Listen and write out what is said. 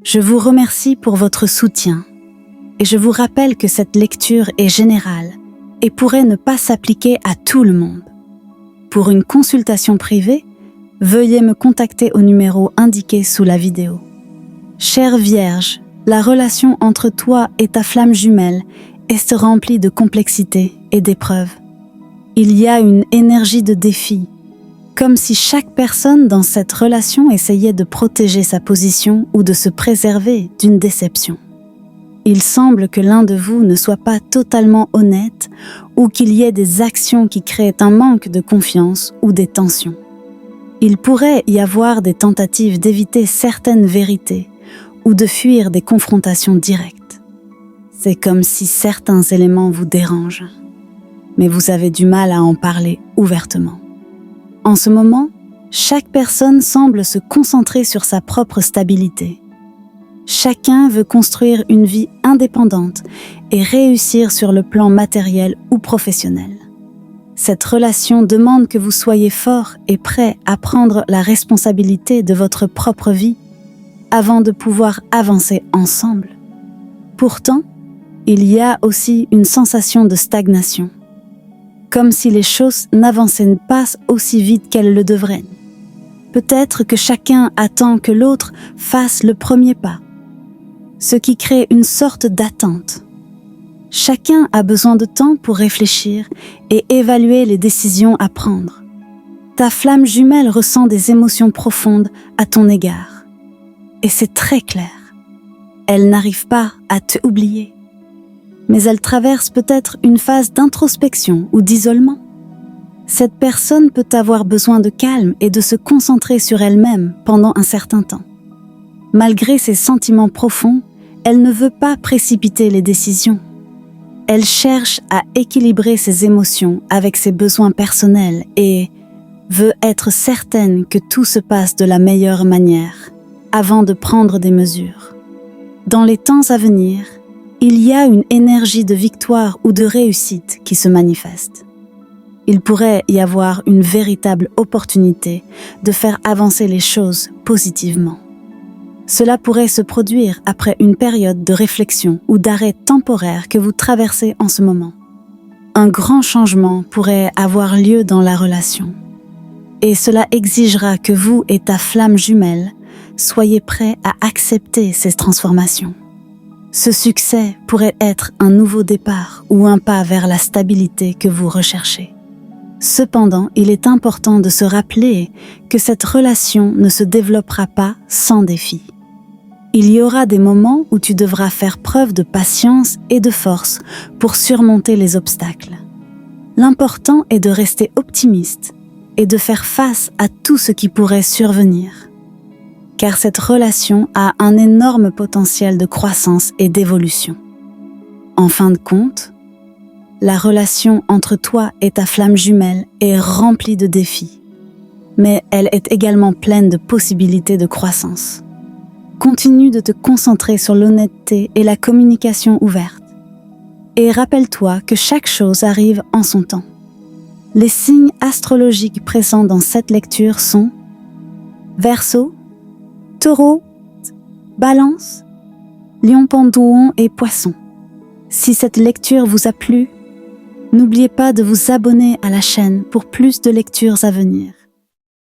Je vous remercie pour votre soutien et je vous rappelle que cette lecture est générale et pourrait ne pas s'appliquer à tout le monde. Pour une consultation privée, veuillez me contacter au numéro indiqué sous la vidéo. Chère Vierge, la relation entre toi et ta flamme jumelle est remplie de complexité et d'épreuves. Il y a une énergie de défi, comme si chaque personne dans cette relation essayait de protéger sa position ou de se préserver d'une déception. Il semble que l'un de vous ne soit pas totalement honnête ou qu'il y ait des actions qui créent un manque de confiance ou des tensions. Il pourrait y avoir des tentatives d'éviter certaines vérités ou de fuir des confrontations directes. C'est comme si certains éléments vous dérangent, mais vous avez du mal à en parler ouvertement. En ce moment, chaque personne semble se concentrer sur sa propre stabilité. Chacun veut construire une vie indépendante et réussir sur le plan matériel ou professionnel. Cette relation demande que vous soyez fort et prêt à prendre la responsabilité de votre propre vie avant de pouvoir avancer ensemble. Pourtant, il y a aussi une sensation de stagnation, comme si les choses n'avançaient pas aussi vite qu'elles le devraient. Peut-être que chacun attend que l'autre fasse le premier pas, ce qui crée une sorte d'attente. Chacun a besoin de temps pour réfléchir et évaluer les décisions à prendre. Ta flamme jumelle ressent des émotions profondes à ton égard. Et c'est très clair. Elle n'arrive pas à te oublier. Mais elle traverse peut-être une phase d'introspection ou d'isolement. Cette personne peut avoir besoin de calme et de se concentrer sur elle-même pendant un certain temps. Malgré ses sentiments profonds, elle ne veut pas précipiter les décisions. Elle cherche à équilibrer ses émotions avec ses besoins personnels et veut être certaine que tout se passe de la meilleure manière avant de prendre des mesures. Dans les temps à venir, il y a une énergie de victoire ou de réussite qui se manifeste. Il pourrait y avoir une véritable opportunité de faire avancer les choses positivement. Cela pourrait se produire après une période de réflexion ou d'arrêt temporaire que vous traversez en ce moment. Un grand changement pourrait avoir lieu dans la relation. Et cela exigera que vous et ta flamme jumelle soyez prêts à accepter ces transformations. Ce succès pourrait être un nouveau départ ou un pas vers la stabilité que vous recherchez. Cependant, il est important de se rappeler que cette relation ne se développera pas sans défis. Il y aura des moments où tu devras faire preuve de patience et de force pour surmonter les obstacles. L'important est de rester optimiste et de faire face à tout ce qui pourrait survenir. Car cette relation a un énorme potentiel de croissance et d'évolution. En fin de compte, la relation entre toi et ta flamme jumelle est remplie de défis, mais elle est également pleine de possibilités de croissance. Continue de te concentrer sur l'honnêteté et la communication ouverte. Et rappelle-toi que chaque chose arrive en son temps. Les signes astrologiques présents dans cette lecture sont Verseau, Taureau, Balance, Lion, Pendouon et Poisson. Si cette lecture vous a plu, n'oubliez pas de vous abonner à la chaîne pour plus de lectures à venir.